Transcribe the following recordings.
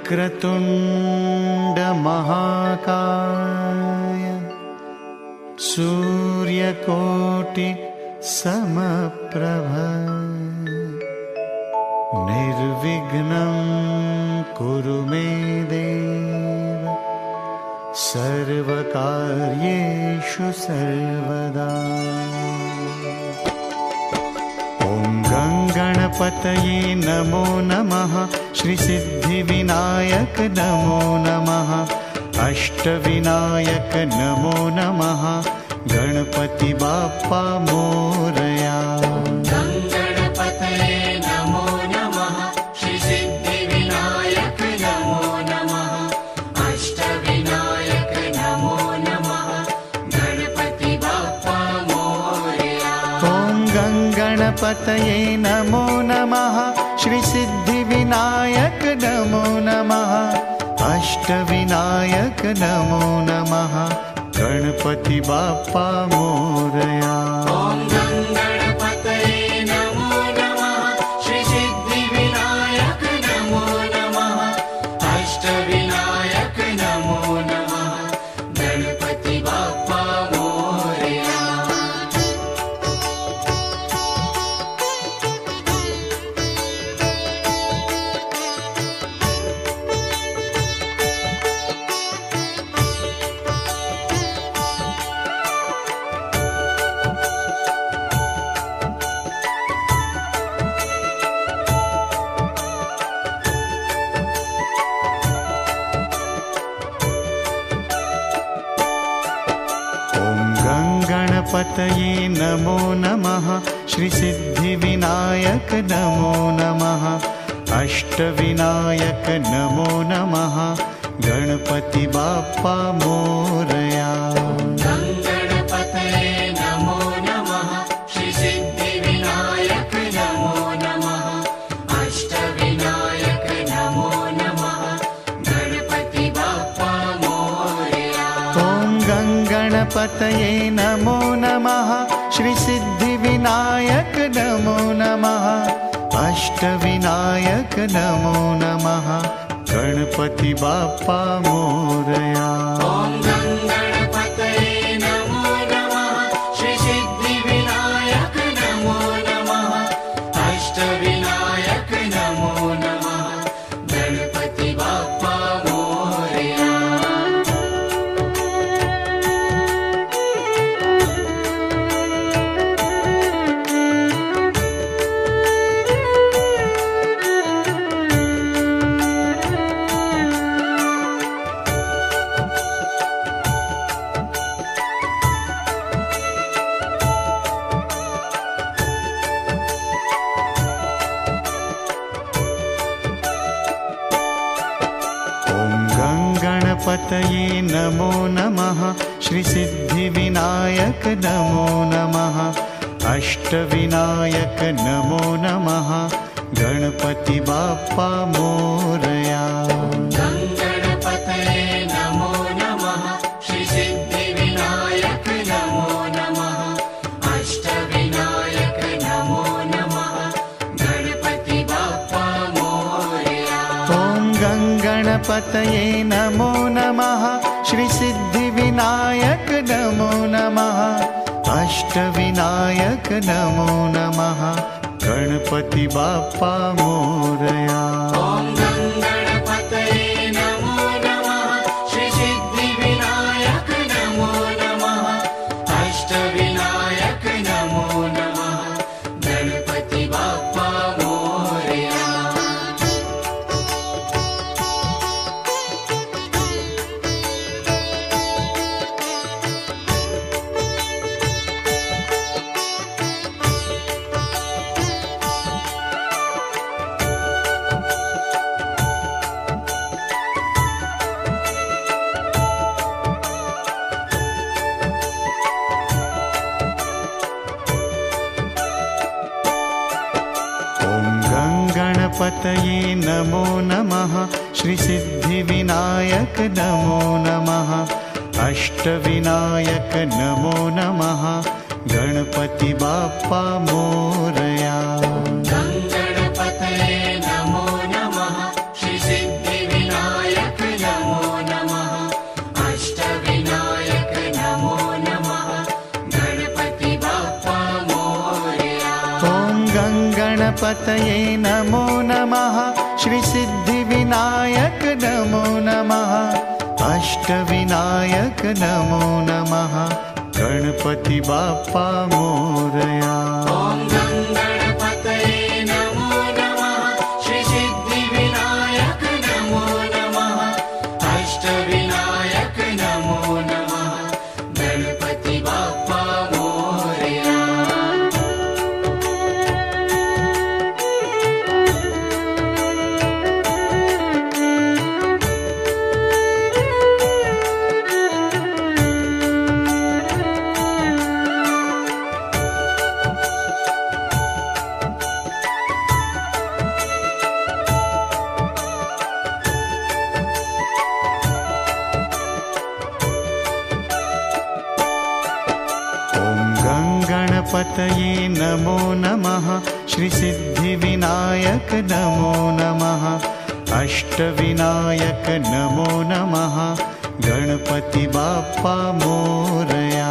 वक्रतुण्ड महाकाय सूर्यकोटि समप्रभ निर्विघ्नं कुरु मे देव सर्वकार्येषु सर्वदा। ॐ गणपतये नमो नमः। श्री सिद्धिविनायक नमो नमः। अष्टविनायक नमो नमः। गणपति बाप्पा मोरया। गणपतये नमो नमः। श्री सिद्धिविनायक नमो नमः। अष्टविनायक नमो नमः। गणपति बाप्पा मोरया। गणपतये नमो नमः। श्री सिद्धिविनायक नमो नमः। अष्टविनायक नमो नमः। गणपति बाप्पा मोरया। गणपतये नमो नमः। श्री सिद्धिविनायक नमो नमः। अष्टविनायक नमो नमः। गणपति बाप्पा मोरया। गणपतये नमो नमः। श्री सिद्धिविनायक नमो नमः। अष्टविनायक नमो नमः। गणपति बाप्पा मोरया। गणपतये नमो नमः। श्री सिद्धिविनायक नमो नमः। अष्टविनायक नमो नमः। गणपति बाप्पा मोरया। गणपतये नमो नमः। श्री सिद्धिविनायक नमो नमः। अष्टविनायक नमो नमः। गणपति बाप्पा मोरया। गणपतये नमो नमः। श्री सिद्धिविनायक गणपतये नमो नमः श्री सिद्धिविनायक नमो नमः अष्टविनायक नमो नमः गणपति बाप्पा मोरया। ॐ गणपतये नमो नमः श्री सिद्धिविनायक नमो नमः अष्टविनायक नमो नमः गणपति बाप्पा मोरया। गणपतये नमो नमः श्री सिद्धिविनायक नमो नमः अष्टविनायक नमो नमः गणपति बाप्पा मोरया।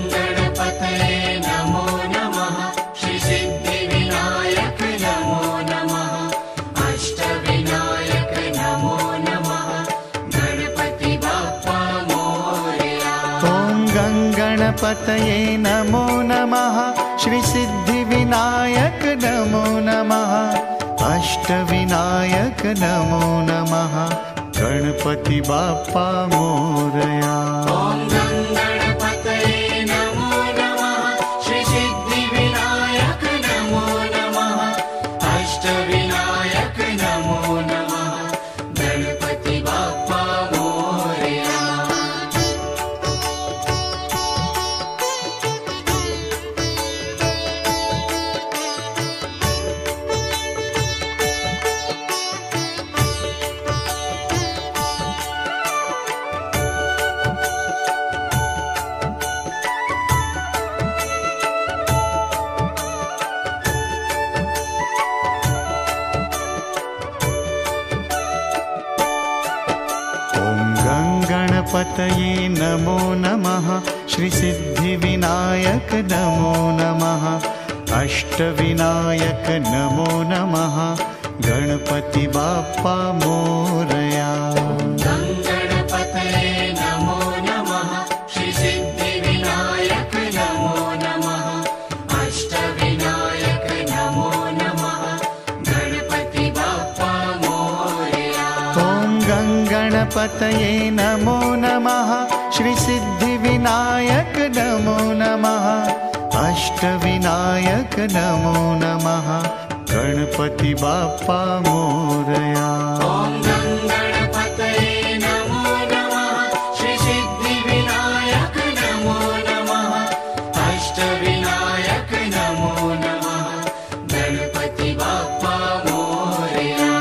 गणपतये नमो नमः श्री सिद्धिविनायक नमो नमः अष्टविनायक नमो नमः गणपति बाप्पा मोरया। ॐ गणपतये नमो नमः श्री सिद्धिविनायक नमो नमः अष्टविनायक नमो नमः गणपति बाप्पा मोरया। ॐ गणपतये नमो नमः श्री सिद्धिविनायक नमो नमः अष्टविनायक नमो नमः गणपति बाप्पा मोरया। गणपतये नमो नमः श्री सिद्धिविनायक नमो नमः अष्टविनायक नमो नमः गणपति बाप्पा मोरया। गणपतये नमो नमः श्री सिद्धिविनायक नमो नमः अष्टविनायक नमो नमः गणपति बाप्पा मोरया। ॐ गणपतये नमो नमः श्री सिद्धिविनायक नमो नमः अष्टविनायक नमो नमः गणपति बाप्पा मोरया। ॐ गणपतये नमो नमः श्री सिद्धिविनायक नमो नमः अष्टविनायक नमो नमः गणपति बाप्पा मोरया।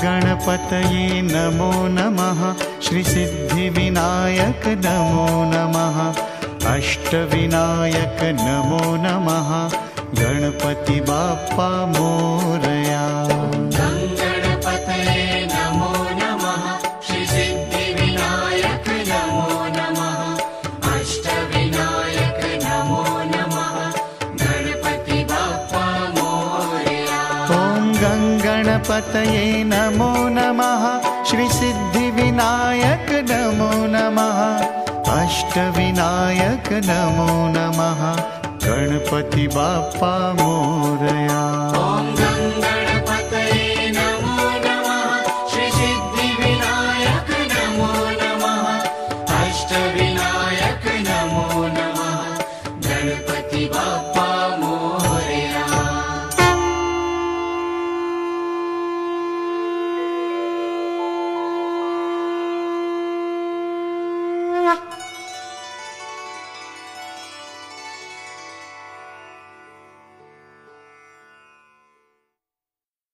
गणपतये नमो नमः श्री सिद्धिविनायक नमो नमः अष्टविनायक नमो नमः गणपति बाप्पा मोरया। गणपतये नमो नमः श्री सिद्धिविनायक नमो नमः अष्टविनायक नमो नमः गणपति बाप्पा मोरया। ॐ गणपतये नमो नमः श्री सिद्धिविनायक नमो नमः अष्टविनायक नमो नमः गणपति बाप्पा मोरया।